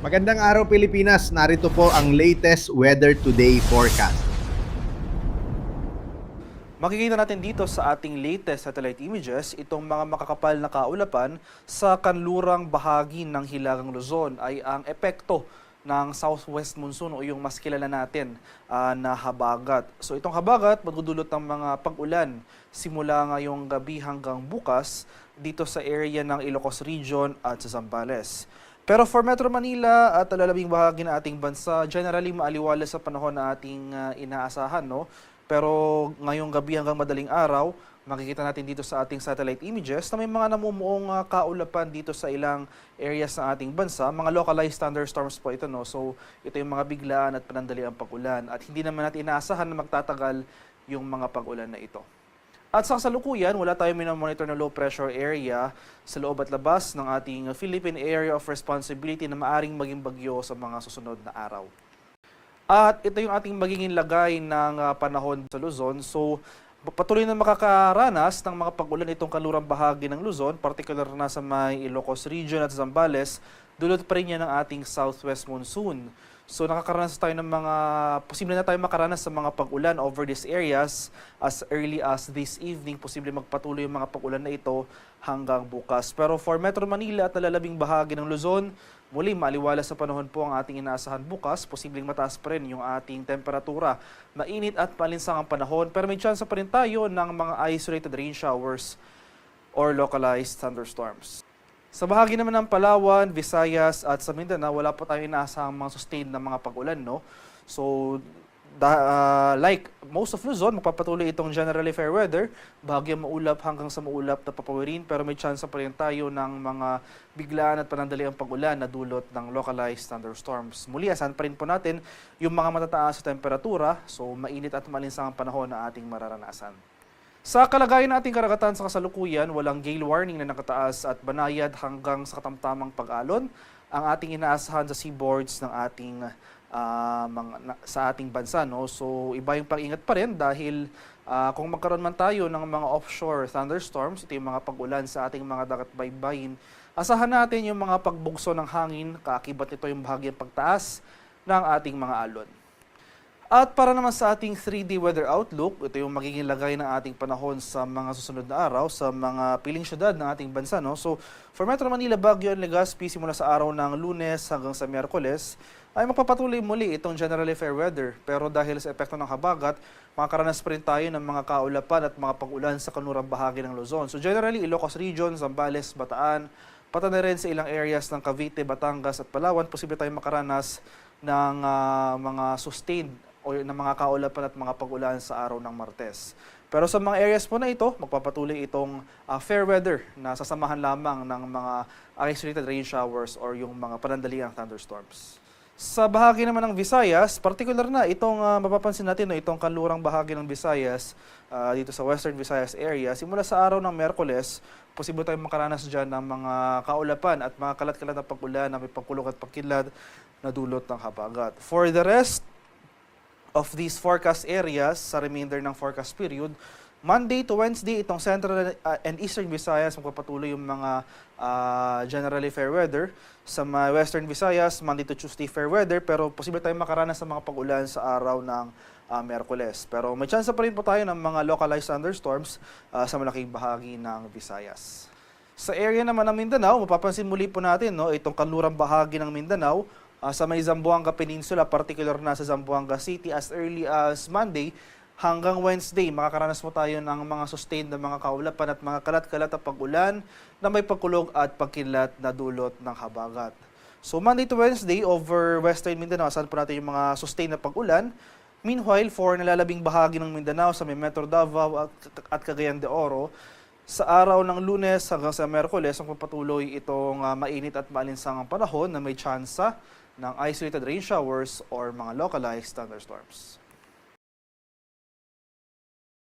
Magandang araw Pilipinas, narito po ang latest Weather Today forecast. Makikita natin dito sa ating latest satellite images, itong mga makakapal na kaulapan sa kanlurang bahagi ng Hilagang Luzon ay ang epekto ng southwest monsoon o yung mas kilala natin na habagat. So itong habagat magdudulot ng mga pag-ulan simula ngayong gabi hanggang bukas dito sa area ng Ilocos Region at sa Zambales. Pero for Metro Manila at lalabing bahagi ng ating bansa, generally maaliwalas sa panahon na ating inaasahan, no? Pero ngayong gabi hanggang madaling araw, makikita natin dito sa ating satellite images na may mga namumuong kaulapan dito sa ilang areas ng ating bansa. Mga localized thunderstorms po ito, no? So ito yung mga biglaan at panandaliang pag-ulan. At hindi naman natin inaasahan na magtatagal yung mga pag-ulan na ito. At sa kasalukuyan, wala tayong minomonitor na low pressure area sa loob at labas ng ating Philippine Area of Responsibility na maaring maging bagyo sa mga susunod na araw. At ito yung ating magiging lagay ng panahon sa Luzon. So, patuloy na makakaranas ng mga pag-ulan itong kanlurang bahagi ng Luzon, particular na sa may Ilocos Region at Zambales, dulot pa rin yan ng ating southwest monsoon. So nakakaranas tayo ng mga, posible na tayo makaranas sa mga pag-ulan over these areas as early as this evening. Posible magpatuloy yung mga pag-ulan na ito hanggang bukas. Pero for Metro Manila at nalalabing bahagi ng Luzon, muli maaliwalas sa panahon po ang ating inaasahan bukas. Posibleng mataas pa rin yung ating temperatura. Mainit at palinsang ang panahon, pero may chance pa rin tayo ng mga isolated rain showers or localized thunderstorms. Sa bahagi naman ng Palawan, Visayas at sa Mindanao, wala po tayong inaasahang mga sustained na mga pag-ulan, no? So, like most of Luzon, magpapatuloy itong generally fair weather, bahagyang maulap hanggang sa maulap na papawirin, pero may chance pa rin tayo ng mga biglaan at panandaliang pag-ulan na dulot ng localized thunderstorms. Muli, asahan pa rin po natin yung mga matataas sa temperatura, so mainit at malinsang ang panahon na ating mararanasan. Sa kalagayan nating karagatan sa kasalukuyan, walang gale warning na nakataas at banayad hanggang sa katamtamang pag-alon ang ating inaasahan sa seaboards ng ating sa ating bansa, no? So iba yung pag-ingat pa rin dahil kung magkaroon man tayo ng mga offshore thunderstorms, ito yung mga pag-ulan sa ating mga dagat baybayin, asahan natin yung mga pagbugso ng hangin, kaakibat nito yung bahagyang pagtaas ng ating mga alon. At para naman sa ating 3D weather outlook, ito yung magiging lagay ng ating panahon sa mga susunod na araw sa mga piling syudad ng ating bansa, no? So, for Metro Manila, Baguio and Legazpi, simula sa araw ng Lunes hanggang sa Miyerkules, ay magpapatuloy muli itong generally fair weather. Pero dahil sa epekto ng habagat, makakaranas pa rin tayo ng mga kaulapan at mga pag-ulan sa kanlurang bahagi ng Luzon. So generally, Ilocos Region, Zambales, Bataan, pati na rin sa ilang areas ng Cavite, Batangas at Palawan, posible tayong makaranas ng mga sustained o ng mga kaulapan at mga pag-ulan sa araw ng Martes. Pero sa mga areas po na ito, magpapatuloy itong fair weather na sasamahan lamang ng mga isolated rain showers or yung mga panandaliang thunderstorms. Sa bahagi naman ng Visayas, particular na itong mapapansin natin, no, itong kanlurang bahagi ng Visayas dito sa Western Visayas area, simula sa araw ng Miyerkules, posible tayong makaranas dyan ng mga kaulapan at mga kalat-kalat na pag-ulan na may pagkulog at pagkilad na dulot ng habagat. For the rest of these forecast areas sa remainder ng forecast period, Monday to Wednesday, itong Central and Eastern Visayas, magpapatuloy yung mga generally fair weather. Sa Western Visayas, Monday to Tuesday fair weather, pero posible tayong makaranas ng mga pag-ulan sa araw ng Miyerkules. Pero may chance pa rin po tayo ng mga localized thunderstorms sa malaking bahagi ng Visayas. Sa area naman ng Mindanao, mapapansin muli po natin, no, itong kanlurang bahagi ng Mindanao, sa may Zamboanga Peninsula, particular na sa Zamboanga City, as early as Monday hanggang Wednesday, makakaranas mo tayo ng mga sustained na mga kaulapan at mga kalat-kalat na pag-ulan na may pagkulog at pagkilat na dulot ng habagat. So Monday to Wednesday over Western Mindanao, saan po natin yung mga sustained na pag-ulan. Meanwhile, for nalalabing bahagi ng Mindanao sa may Metro Davao at Cagayan de Oro, sa araw ng Lunes hanggang sa Miyerkules, ang papatuloy itong mainit at maalinsang ang panahon na may tsansa ng isolated rain showers or mga localized thunderstorms.